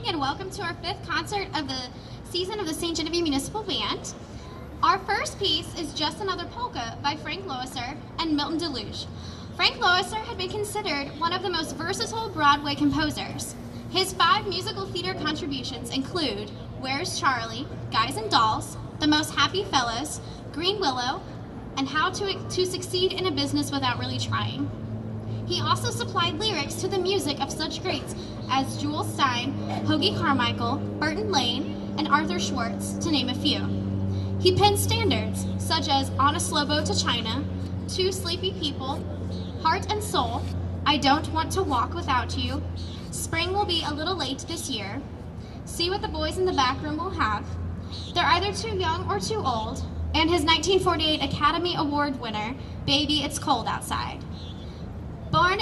and welcome to our 5th concert of the season of the St. Genevieve Municipal Band. Our first piece is Just Another Polka by Frank Loesser and Milton Deluge. Frank Loesser had been considered one of the most versatile Broadway composers. His 5 musical theater contributions include Where's Charlie, Guys and Dolls, The Most Happy Fellows, Green Willow, and How to Succeed in a Business Without Really Trying. He also supplied lyrics to the music of such greats as Jewel Stein, Hoagie Carmichael, Burton Lane, and Arthur Schwartz, to name a few. He penned standards such as On a Slow Boat to China, Two Sleepy People, Heart and Soul, I Don't Want to Walk Without You, Spring Will Be a Little Late This Year, See What the Boys in the Back Room Will Have, They're Either Too Young or Too Old, and his 1948 Academy Award winner, Baby It's Cold Outside. Born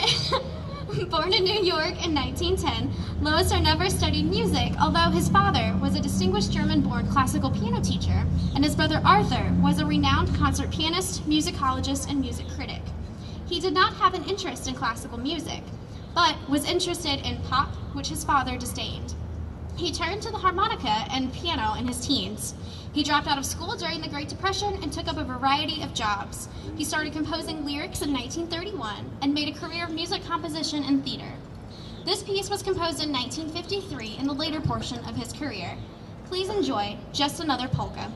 in New York in 1910, Loesser never studied music, although his father was a distinguished German-born classical piano teacher, and his brother Arthur was a renowned concert pianist, musicologist, and music critic. He did not have an interest in classical music, but was interested in pop, which his father disdained. He turned to the harmonica and piano in his teens. He dropped out of school during the Great Depression and took up a variety of jobs. He started composing lyrics in 1931 and made a career of music composition and theater. This piece was composed in 1953 in the later portion of his career. Please enjoy Just Another Polka.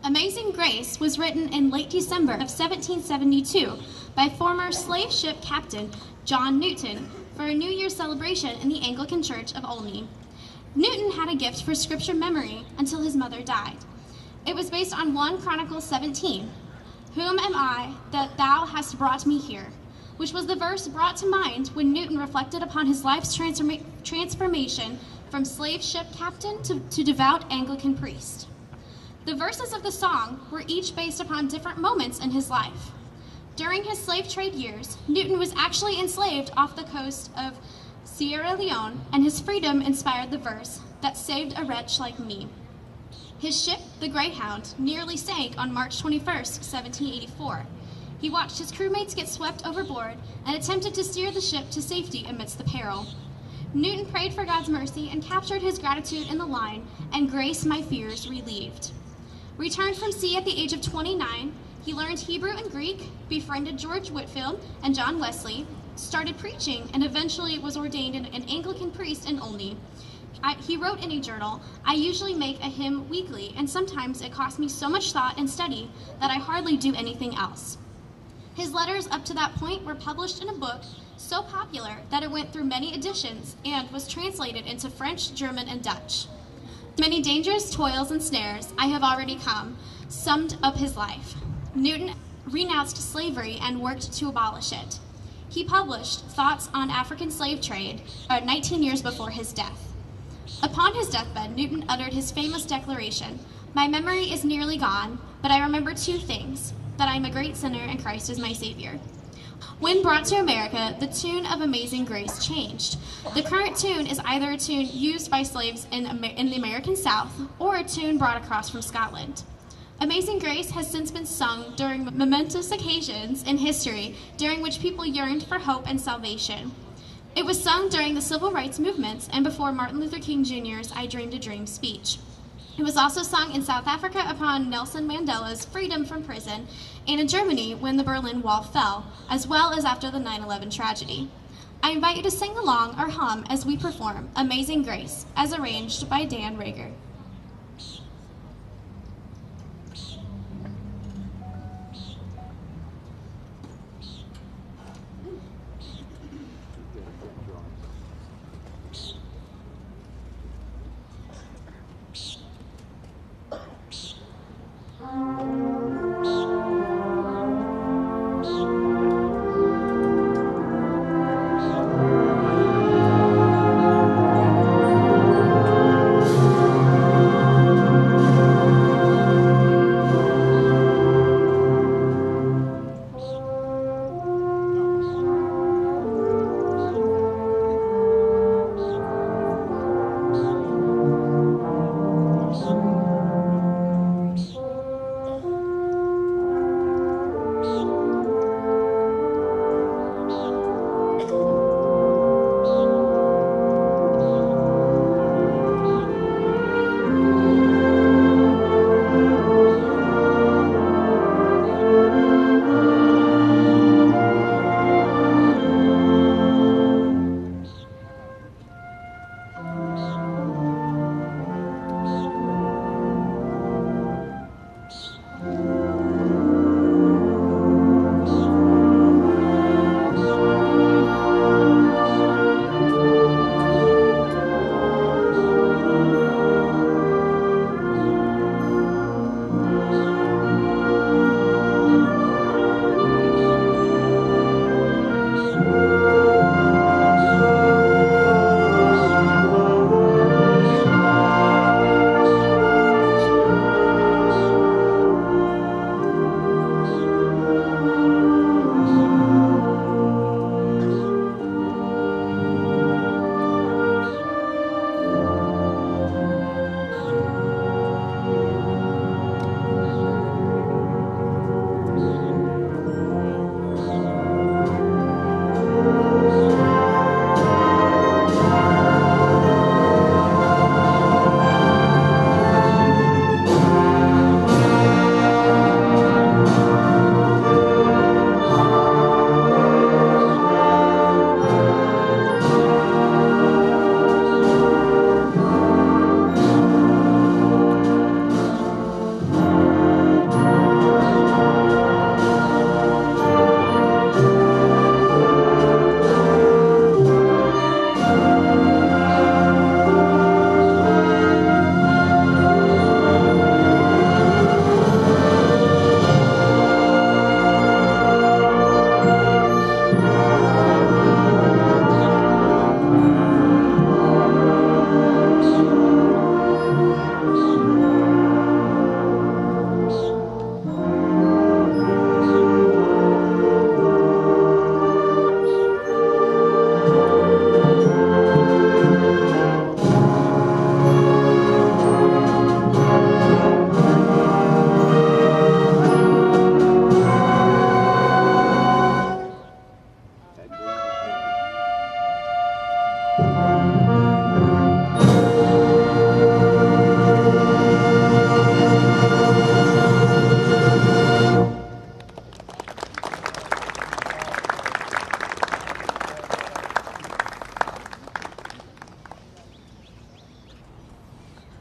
Amazing Grace was written in late December of 1772 by former slave ship captain John Newton for a New Year's celebration in the Anglican Church of Olney. Newton had a gift for scripture memory until his mother died. It was based on 1 Chronicles 17, Whom am I that thou hast brought me here? Which was the verse brought to mind when Newton reflected upon his life's transformation from slave ship captain to devout Anglican priest. The verses of the song were each based upon different moments in his life. During his slave trade years, Newton was actually enslaved off the coast of Sierra Leone, and his freedom inspired the verse that saved a wretch like me. His ship, the Greyhound, nearly sank on March 21st, 1784. He watched his crewmates get swept overboard and attempted to steer the ship to safety amidst the peril. Newton prayed for God's mercy and captured his gratitude in the line, "And grace my fears relieved." Returned from sea at the age of 29, he learned Hebrew and Greek, befriended George Whitefield and John Wesley, started preaching, and eventually was ordained an Anglican priest in Olney. He wrote in a journal, "I usually make a hymn weekly, and sometimes it costs me so much thought and study that I hardly do anything else." His letters up to that point were published in a book so popular that it went through many editions and was translated into French, German, and Dutch. Many dangerous toils and snares I have already come, summed up his life. Newton renounced slavery and worked to abolish it. He published Thoughts on African Slave Trade 19 years before his death. Upon his deathbed, Newton uttered his famous declaration, "My memory is nearly gone, but I remember two things, that I am a great sinner and Christ is my Savior." When brought to America, the tune of Amazing Grace changed. The current tune is either a tune used by slaves in the American South or a tune brought across from Scotland. Amazing Grace has since been sung during momentous occasions in history during which people yearned for hope and salvation. It was sung during the civil rights movements and before Martin Luther King Jr.'s I Dreamed a Dream speech. It was also sung in South Africa upon Nelson Mandela's freedom from prison and in Germany when the Berlin Wall fell, as well as after the 9/11 tragedy. I invite you to sing along or hum as we perform Amazing Grace, as arranged by Dan Rager.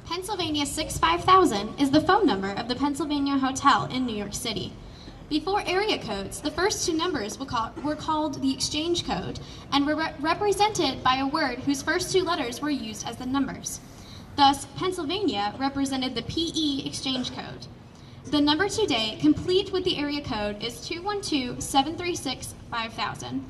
Pennsylvania 65000 is the phone number of the Pennsylvania Hotel in New York City. Before area codes, the first two numbers were called the exchange code and were represented by a word whose first two letters were used as the numbers. Thus, Pennsylvania represented the PE exchange code. The number today, complete with the area code, is 212-736-5000.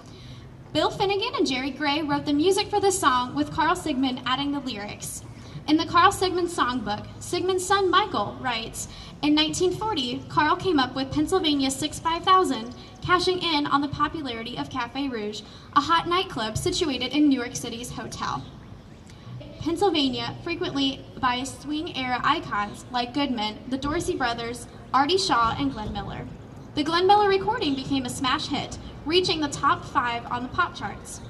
Bill Finnegan and Jerry Gray wrote the music for this song, with Carl Sigmund adding the lyrics. In the Carl Sigmund songbook, Sigmund's son Michael writes, in 1940, Carl came up with Pennsylvania 6-5000, cashing in on the popularity of Café Rouge, a hot nightclub situated in New York City's hotel. Pennsylvania, frequently by swing-era icons like Goodman, the Dorsey Brothers, Artie Shaw, and Glenn Miller. The Glenn Miller recording became a smash hit, reaching the top 5 on the pop charts.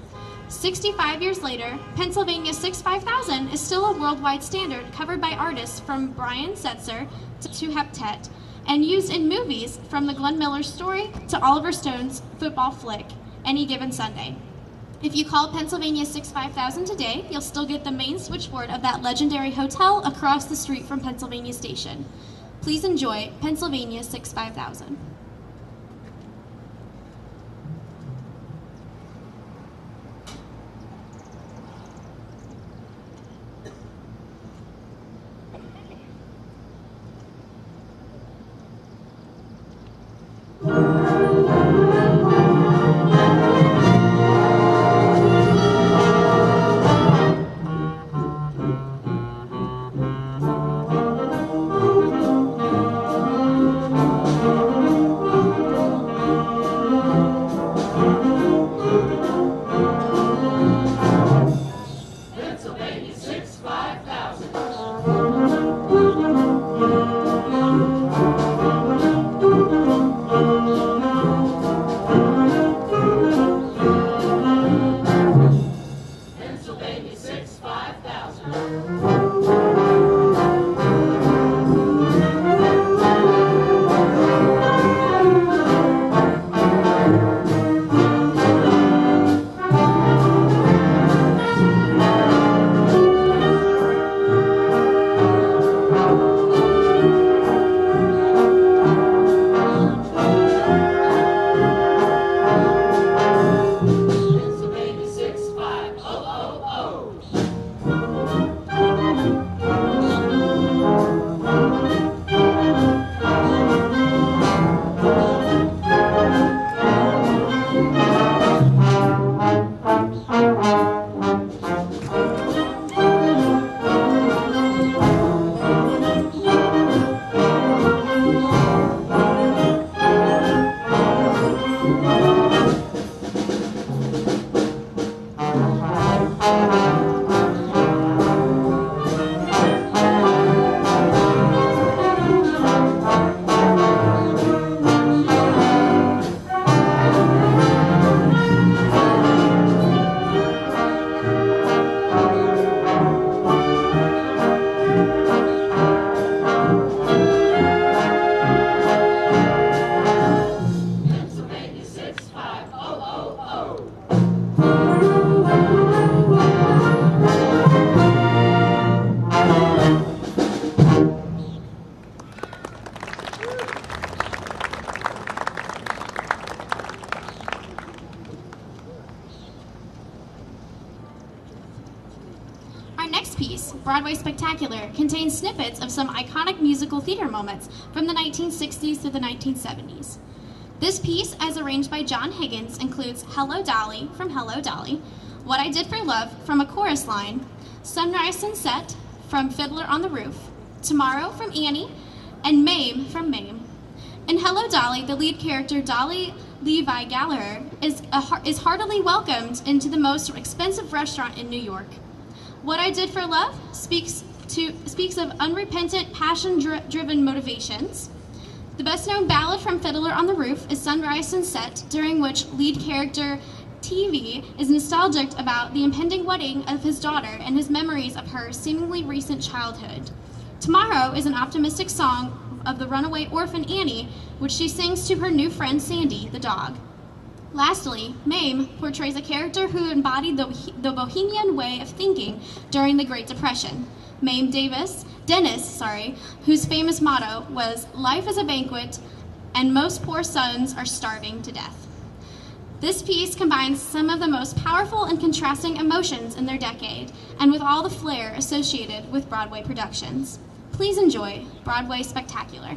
65 years later, Pennsylvania 6-5000 is still a worldwide standard covered by artists from Brian Setzer to Heptet and used in movies from the Glenn Miller Story to Oliver Stone's football flick, Any Given Sunday. If you call Pennsylvania 6-5000 today, you'll still get the main switchboard of that legendary hotel across the street from Pennsylvania Station. Please enjoy Pennsylvania 6-5000. Broadway Spectacular contains snippets of some iconic musical theater moments from the 1960s to the 1970s. This piece, as arranged by John Higgins, includes Hello Dolly from Hello Dolly, What I Did for Love from a chorus line, Sunrise Sunset from Fiddler on the Roof, Tomorrow from Annie, and Mame from Mame. In Hello Dolly, the lead character Dolly Levi Gallagher is heartily welcomed into the most expensive restaurant in New York. What I Did for Love speaks of unrepentant, passion-driven motivations. The best-known ballad from Fiddler on the Roof is Sunrise Sunset, during which lead character TV is nostalgic about the impending wedding of his daughter and his memories of her seemingly recent childhood. Tomorrow is an optimistic song of the runaway orphan Annie, which she sings to her new friend Sandy, the dog. Lastly, Mame portrays a character who embodied the bohemian way of thinking during the Great Depression. Mame Dennis, whose famous motto was, "Life is a banquet, and most poor sons are starving to death." This piece combines some of the most powerful and contrasting emotions in their decade, and with all the flair associated with Broadway productions. Please enjoy Broadway Spectacular.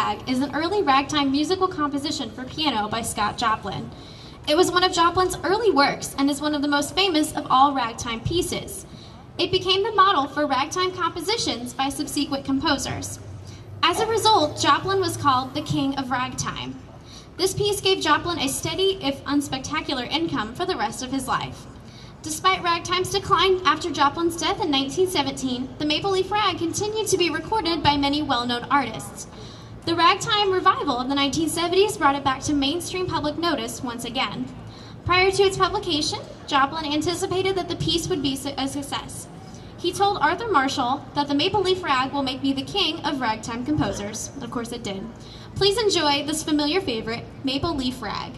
Rag is an early ragtime musical composition for piano by Scott Joplin. It was one of Joplin's early works and is one of the most famous of all ragtime pieces. It became the model for ragtime compositions by subsequent composers. As a result, Joplin was called the King of Ragtime. This piece gave Joplin a steady, if unspectacular, income for the rest of his life. Despite ragtime's decline after Joplin's death in 1917, the Maple Leaf Rag continued to be recorded by many well-known artists. The ragtime revival of the 1970s brought it back to mainstream public notice once again. Prior to its publication, Joplin anticipated that the piece would be a success. He told Arthur Marshall that the Maple Leaf Rag will make me the king of ragtime composers. Of course it did. Please enjoy this familiar favorite, Maple Leaf Rag.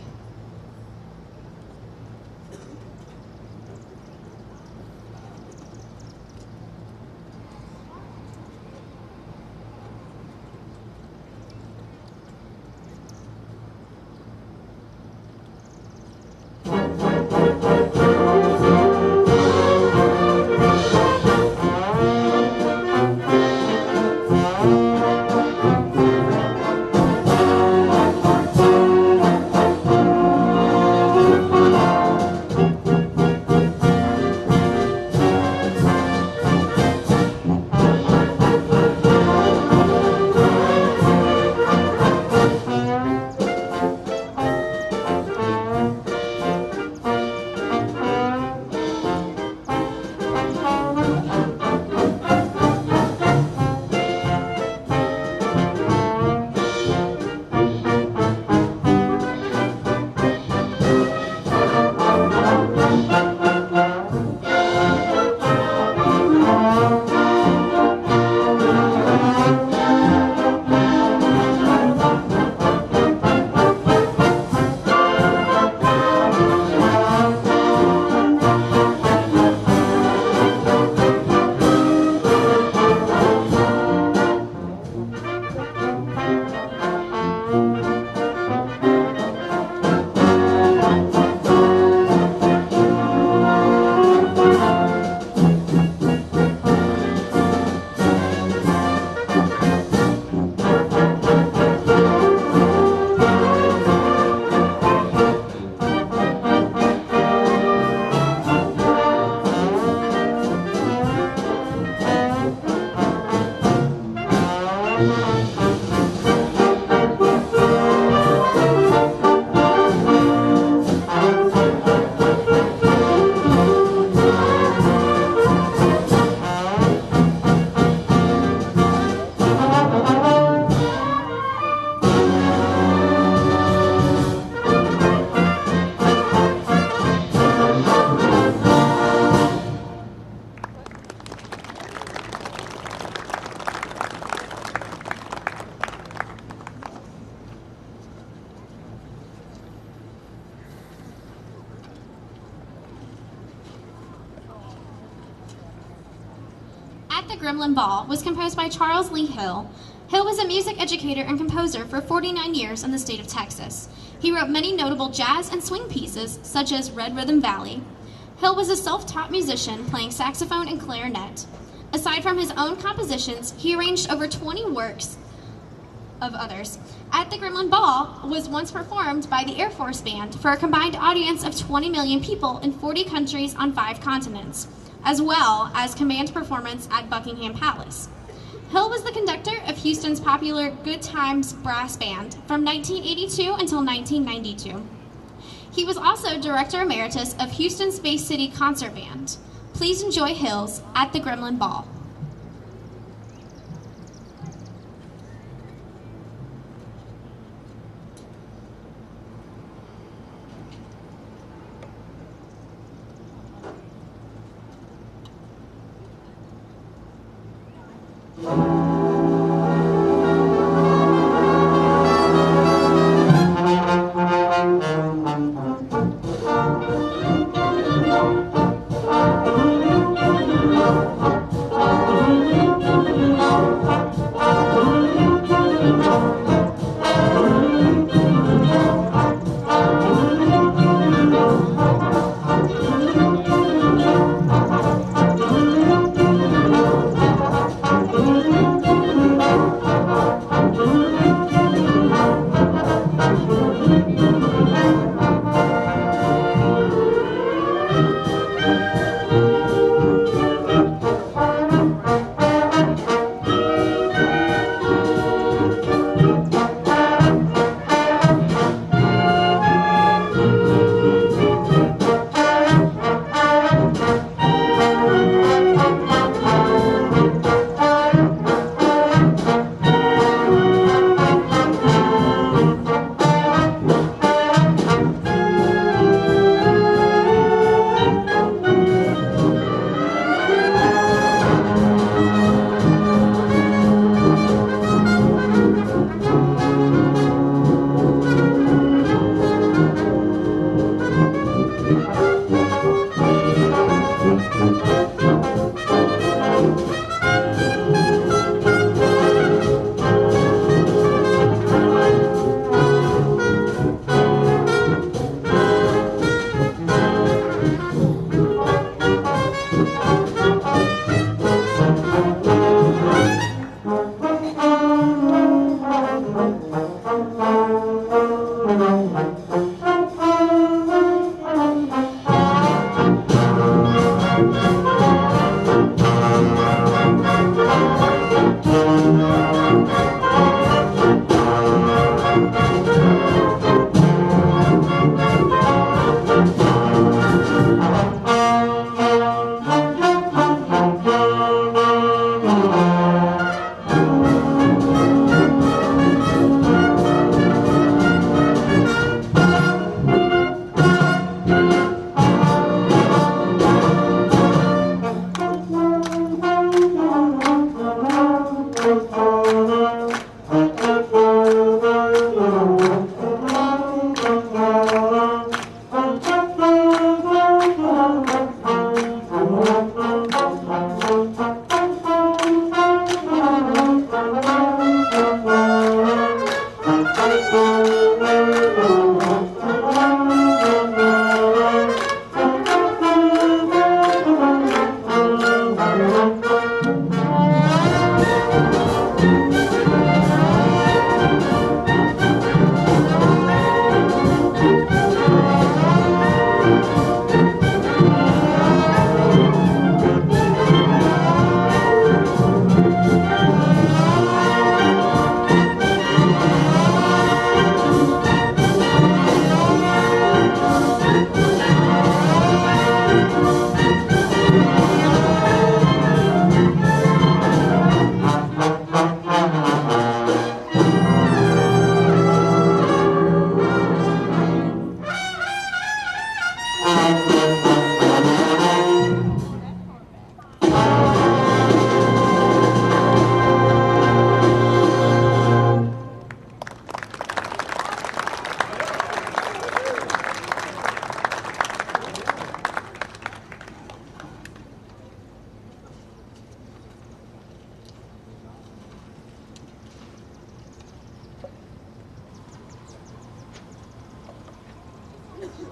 At the Gremlin Ball was composed by Charles Lee Hill. Hill was a music educator and composer for 49 years in the state of Texas. He wrote many notable jazz and swing pieces, such as Red Rhythm Valley. Hill was a self-taught musician playing saxophone and clarinet. Aside from his own compositions, he arranged over 20 works of others. At the Gremlin Ball was once performed by the Air Force Band for a combined audience of 20 million people in 40 countries on 5 continents, as well as command performance at Buckingham Palace. Hill was the conductor of Houston's popular Good Times Brass Band from 1982 until 1992. He was also Director Emeritus of Houston Space City Concert Band. Please enjoy Hill's At the Gremlin Ball.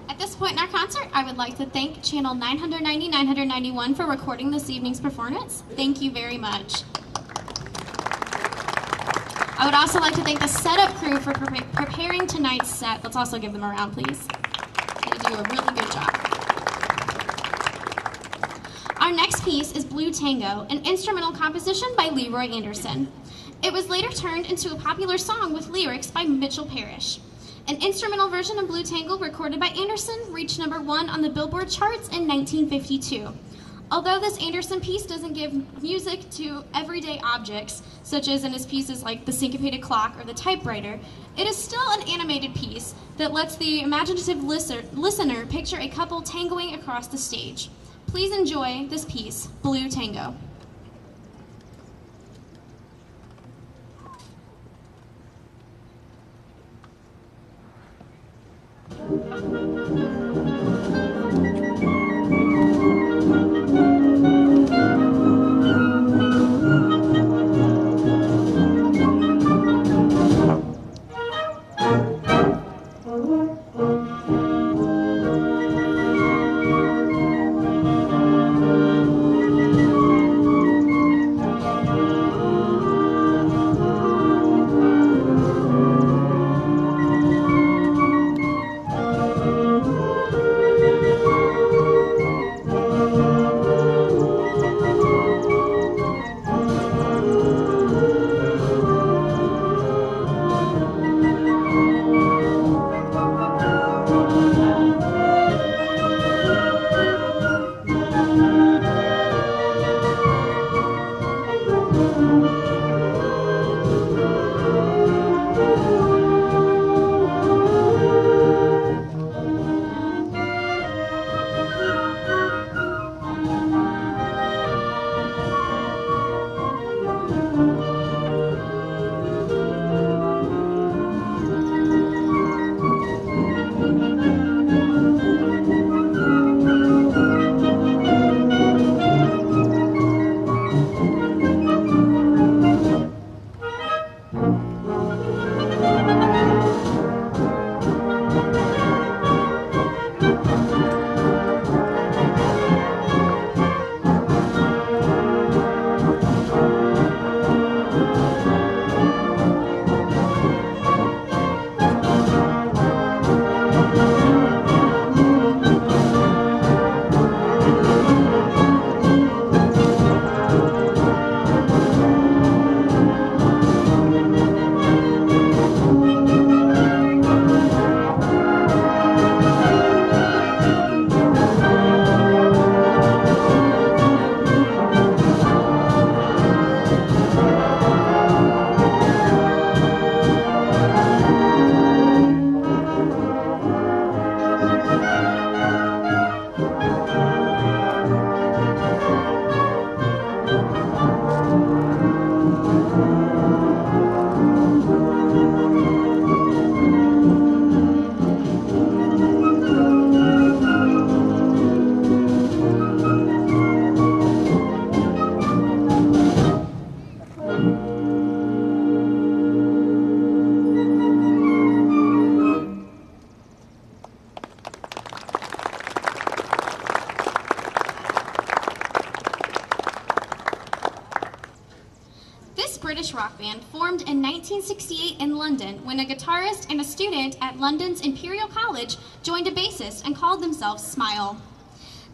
At this point in our concert, I would like to thank Channel 990-991 for recording this evening's performance. Thank you very much. I would also like to thank the setup crew for preparing tonight's set. Let's also give them a round, please. They do a really good job. Our next piece is Blue Tango, an instrumental composition by Leroy Anderson. It was later turned into a popular song with lyrics by Mitchell Parrish. An instrumental version of Blue Tango recorded by Anderson reached #1 on the Billboard charts in 1952. Although this Anderson piece doesn't give music to everyday objects, such as in his pieces like the syncopated clock or the typewriter, it is still an animated piece that lets the imaginative listener picture a couple tangoing across the stage. Please enjoy this piece, Blue Tango. British rock band formed in 1968 in London when a guitarist and a student at London's Imperial College joined a bassist and called themselves Smile.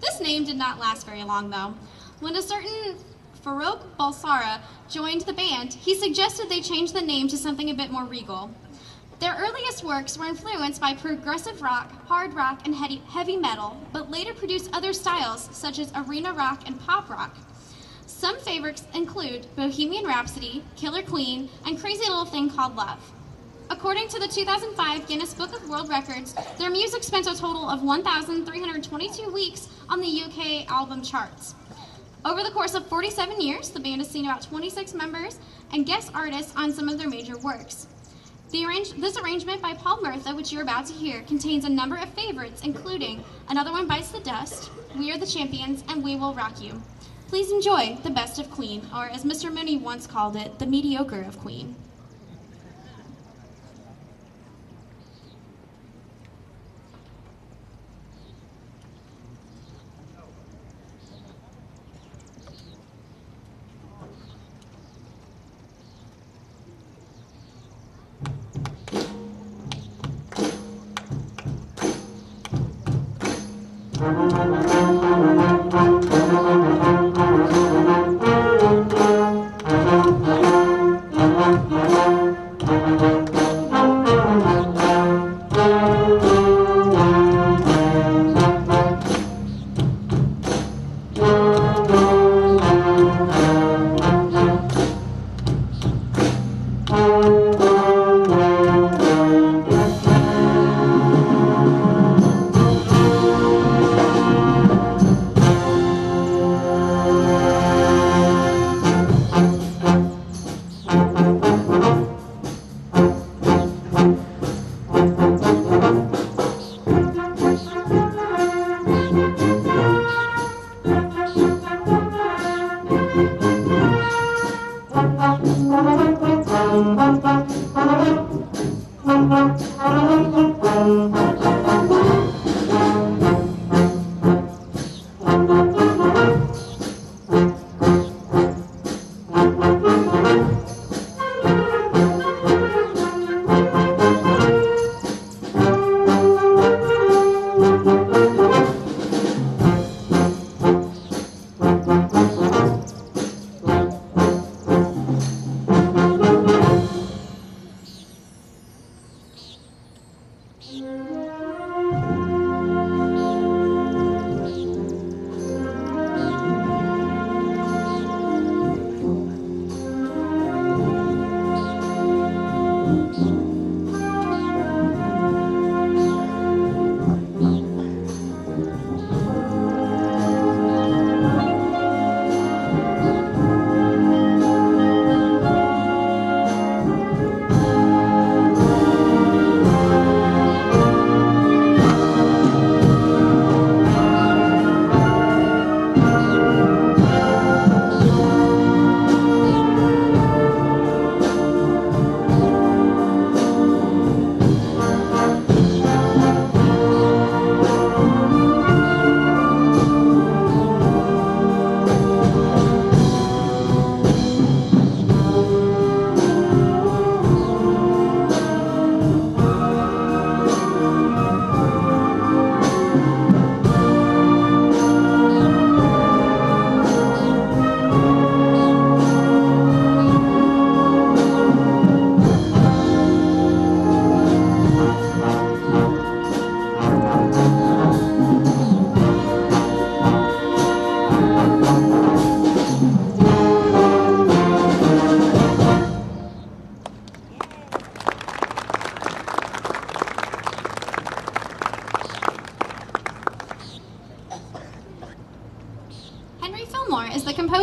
This name did not last very long, though. When a certain Farouk Balsara joined the band, he suggested they change the name to something a bit more regal. Their earliest works were influenced by progressive rock, hard rock, and heavy metal, but later produced other styles such as arena rock and pop rock. Some favorites include Bohemian Rhapsody, Killer Queen, and Crazy Little Thing Called Love. According to the 2005 Guinness Book of World Records, their music spent a total of 1,322 weeks on the UK album charts. Over the course of 47 years, the band has seen about 26 members and guest artists on some of their major works. This arrangement by Paul Murtha, which you're about to hear, contains a number of favorites, including Another One Bites the Dust, We Are the Champions, and We Will Rock You. Please enjoy the best of Queen, or as Mr. Mooney once called it, the mediocre of Queen.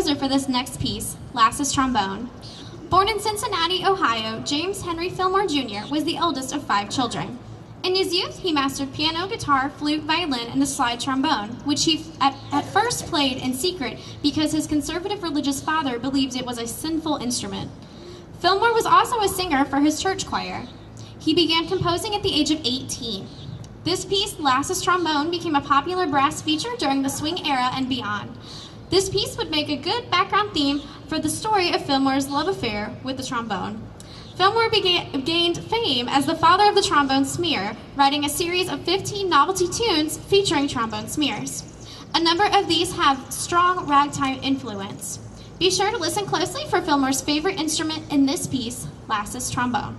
For this next piece, Lass's Trombone. Born in Cincinnati, Ohio, James Henry Fillmore Jr. was the eldest of 5 children. In his youth, he mastered piano, guitar, flute, violin, and the slide trombone, which he at first played in secret because his conservative religious father believed it was a sinful instrument. Fillmore was also a singer for his church choir. He began composing at the age of 18. This piece, Lass's Trombone, became a popular brass feature during the swing era and beyond. This piece would make a good background theme for the story of Fillmore's love affair with the trombone. Fillmore gained fame as the father of the trombone smear, writing a series of 15 novelty tunes featuring trombone smears. A number of these have strong ragtime influence. Be sure to listen closely for Fillmore's favorite instrument in this piece, Lass's trombone.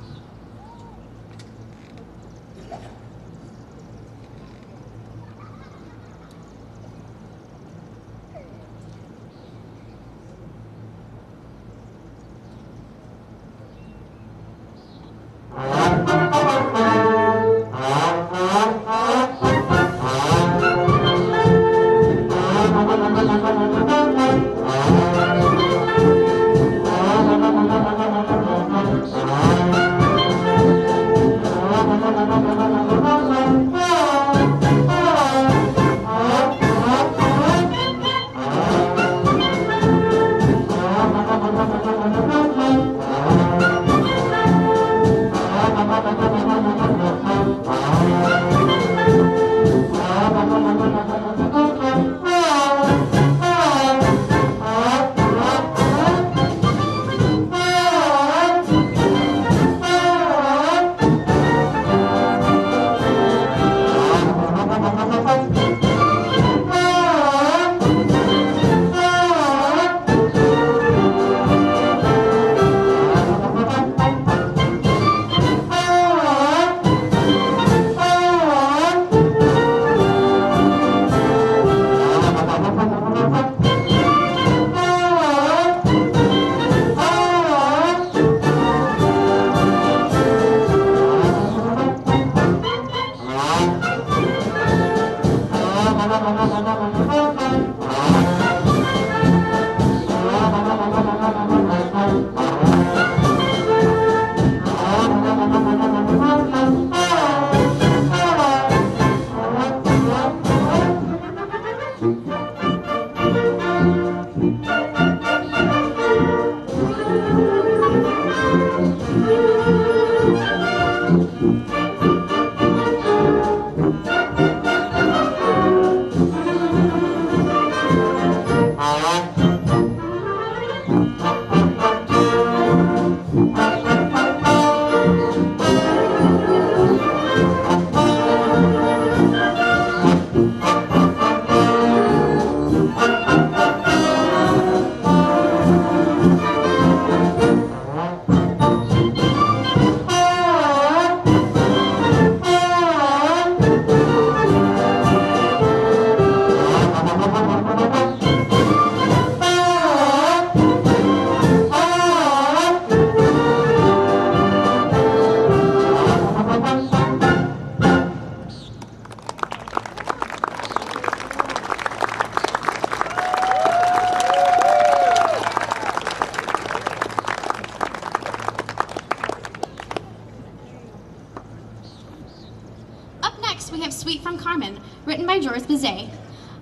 We have Suite from Carmen, written by Georges Bizet.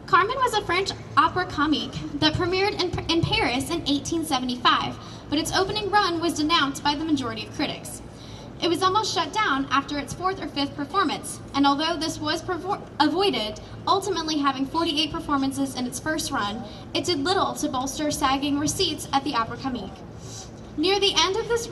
Carmen was a French opera comique that premiered in Paris in 1875, but its opening run was denounced by the majority of critics. It was almost shut down after its fourth or fifth performance, and although this was avoided, ultimately having 48 performances in its first run, it did little to bolster sagging receipts at the opera comique. Near the end of this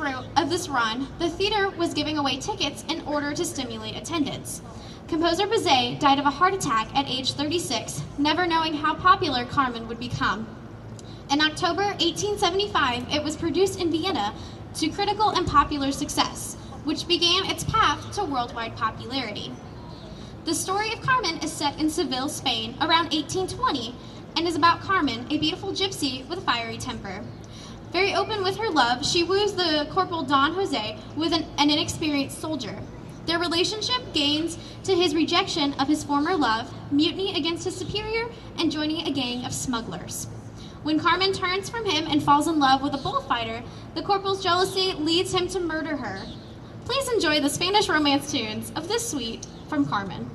run, the theater was giving away tickets in order to stimulate attendance. Composer Bizet died of a heart attack at age 36, never knowing how popular Carmen would become. In October 1875, it was produced in Vienna to critical and popular success, which began its path to worldwide popularity. The story of Carmen is set in Seville, Spain, around 1820, and is about Carmen, a beautiful gypsy with a fiery temper. Very open with her love, she woos the Corporal Don Jose with an inexperienced soldier. Their relationship gains to his rejection of his former love, mutiny against his superior, and joining a gang of smugglers. When Carmen turns from him and falls in love with a bullfighter, the corporal's jealousy leads him to murder her. Please enjoy the Spanish romance tunes of this suite from Carmen.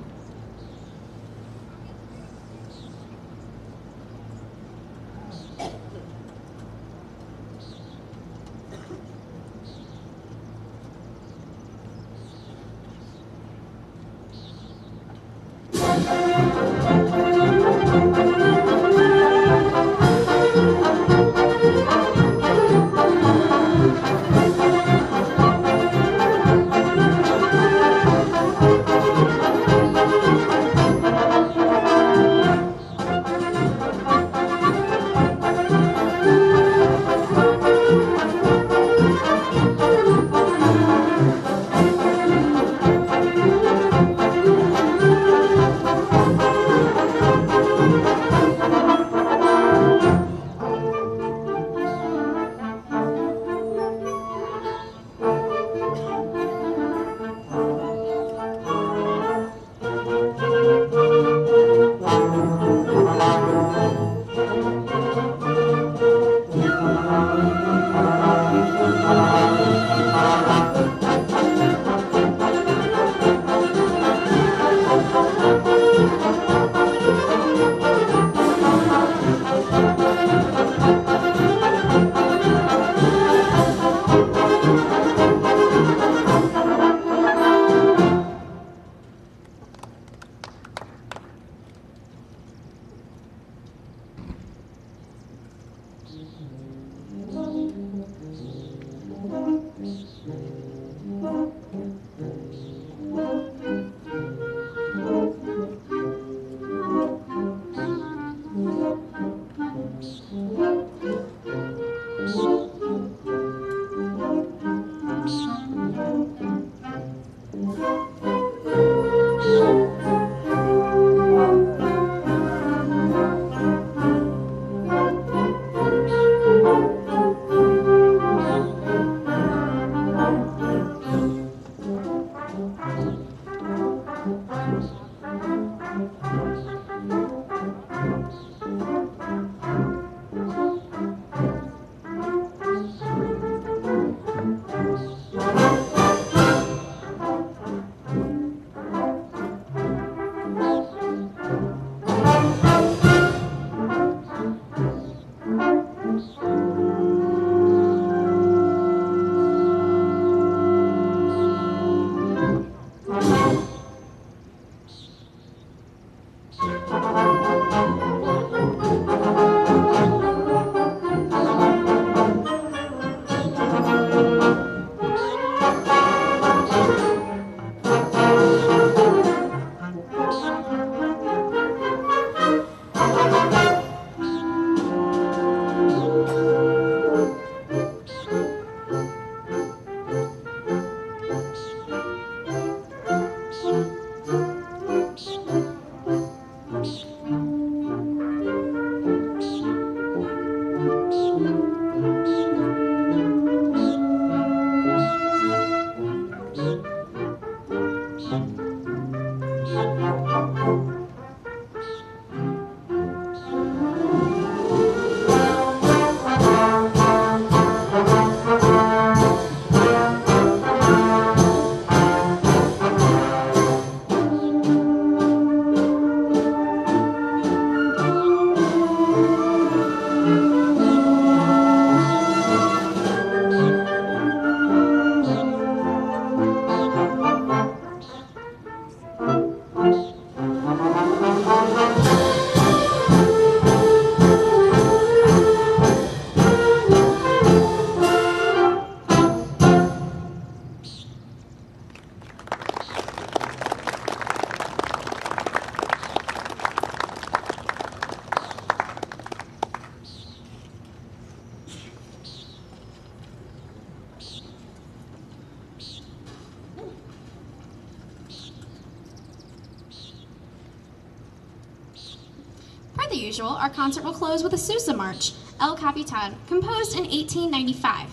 Per the usual, our concert will close with a Sousa march, El Capitan, composed in 1895.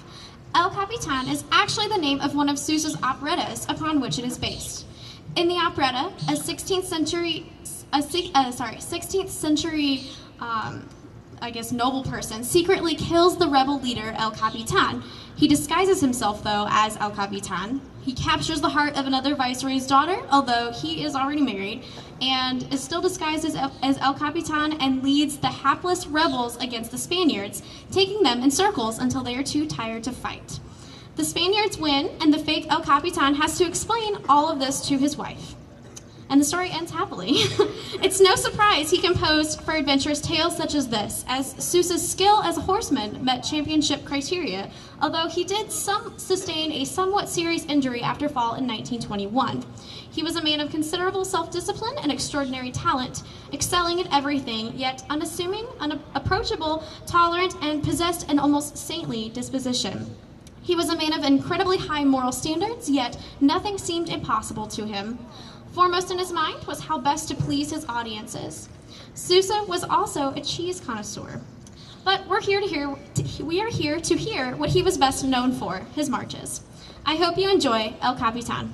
El Capitan is actually the name of one of Sousa's operettas upon which it is based. In the operetta, a 16th century, noble person secretly kills the rebel leader El Capitan. He disguises himself, though, as El Capitan. He captures the heart of another viceroy's daughter, although he is already married, and is still disguised as El Capitan, and leads the hapless rebels against the Spaniards, taking them in circles until they are too tired to fight. The Spaniards win, and the fake El Capitan has to explain all of this to his wife. And the story ends happily. It's no surprise he composed for adventurous tales such as this, as Sousa's skill as a horseman met championship criteria, although he did sustain a somewhat serious injury after fall in 1921. He was a man of considerable self-discipline and extraordinary talent, excelling at everything, yet unassuming, unapproachable, tolerant, and possessed an almost saintly disposition. He was a man of incredibly high moral standards, yet nothing seemed impossible to him. Foremost in his mind was how best to please his audiences. Sousa was also a cheese connoisseur. But we are here to hear what he was best known for, his marches. I hope you enjoy El Capitan.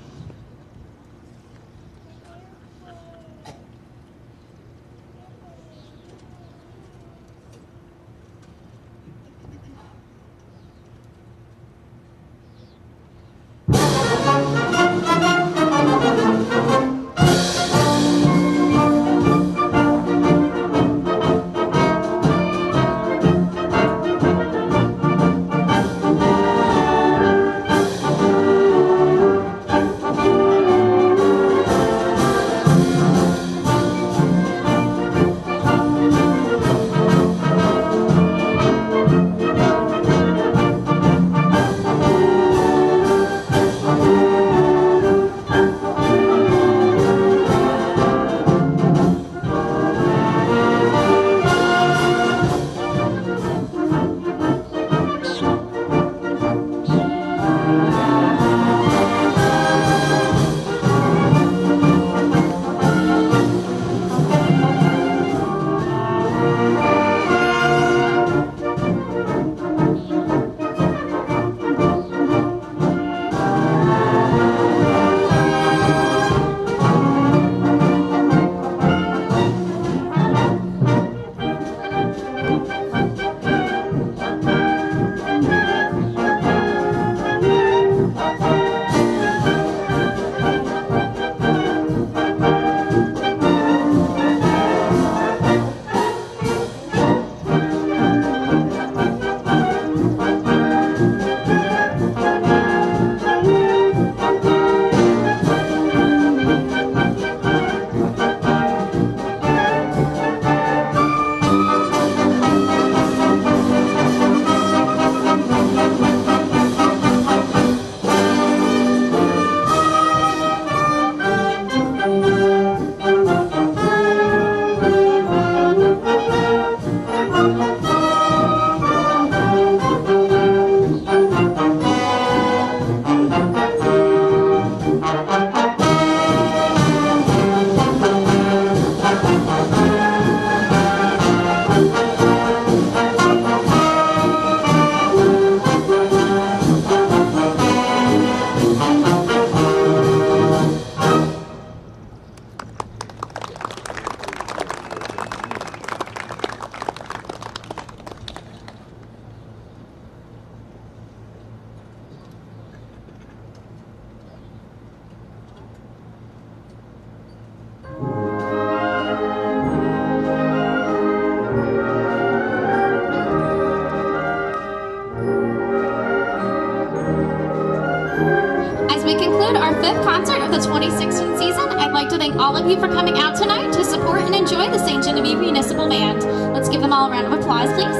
2016 season. I'd like to thank all of you for coming out tonight to support and enjoy the St. Genevieve Municipal Band. Let's give them all a round of applause, please.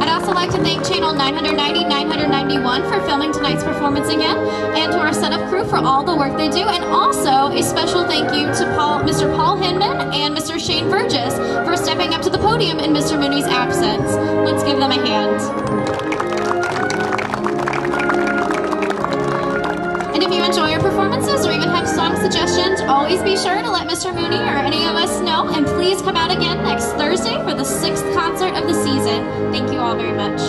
I'd also like to thank Channel 990, 991 for filming tonight's performance again, and to our setup crew for all the work they do, and also a special thank you to Mr. Paul Hinman and Mr. Shane Burgess for stepping up to the podium in Mr. Mooney's absence. Let's give them a hand. And if you enjoy our performances or even have song suggestions, always be sure to let Mr. Mooney or any of us know, and please come out again next Thursday for the 6th concert of the season. Thank you all very much.